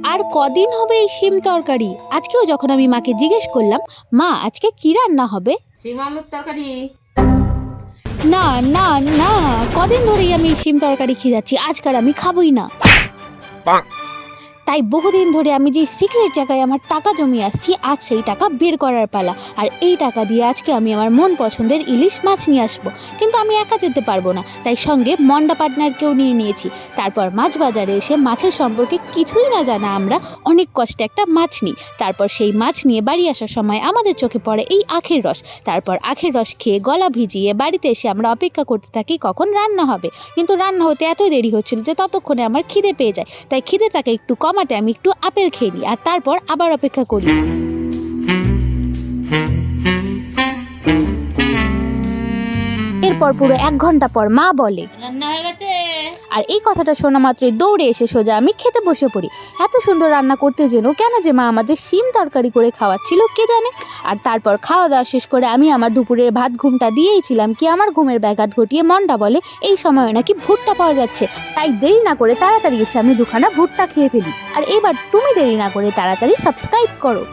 আর কদিন হবে এই শিম তরকারি? আজকেও যখন আমি মাকে জিজ্ঞেস করলাম, মা আজকে কি রান্না হবে, শিম আলুর তরকারি। না না না, কদিন ধরেই আমি এই শিম তরকারি খেয়ে যাচ্ছি, আজকাল আমি খাবই না। তাই বহুদিন ধরে আমি যে সিক্রেট জায়গায় আমার টাকা জমিয়ে আসছি, আজ সেই টাকা বের করার পালা। আর এই টাকা দিয়ে আজকে আমি আমার মন পছন্দের ইলিশ মাছ নিয়ে আসবো। কিন্তু আমি একা যেতে পারবো না, তাই সঙ্গে মন্ডা পার্টনারকেও নিয়ে নিয়েছি। তারপর মাছ বাজারে এসে মাছের সম্পর্কে কিছুই না জানা আমরা অনেক কষ্টে একটা মাছ নিই। তারপর সেই মাছ নিয়ে বাড়ি আসার সময় আমাদের চোখে পড়ে এই আখের রস। তারপর আখের রস খেয়ে গলা ভিজিয়ে বাড়িতে এসে আমরা অপেক্ষা করতে থাকি কখন রান্না হবে। কিন্তু রান্না হতে এতই দেরি হচ্ছিল যে ততক্ষণে আমার খিদে পেয়ে যায়। তাই খিদেটাকে একটু কমাতে আমি একটু আপেল খেয়ে নিই আর তারপর আবার অপেক্ষা করি। এরপর পুরো 1 ঘন্টা পর মা বলে, রান্না হয়ে গেছে। আর এই কথাটা শোনা মাত্রই দৌড়ে এসে সোজা আমি খেতে বসে পড়ি। এত সুন্দর রান্না করতে যেন কেন যে মা আমাদের শিম তরকারি করে খাওয়াচ্ছিল কে জানে। আর তারপর খাওয়া দাওয়া শেষ করে আমি আমার দুপুরের ভাত ঘুমটা দিয়েইছিলাম কি আমার ঘুমের ব্যাঘাত ঘটিয়ে মন্ডা বলে এই সময় নাকি ভুট্টা পাওয়া যাচ্ছে। তাই দেরি না করে তাড়াতাড়ি এসে আমি দুখানা ভুট্টা খেয়ে ফেলি। আর এবার তুমি দেরি না করে তাড়াতাড়ি সাবস্ক্রাইব করো।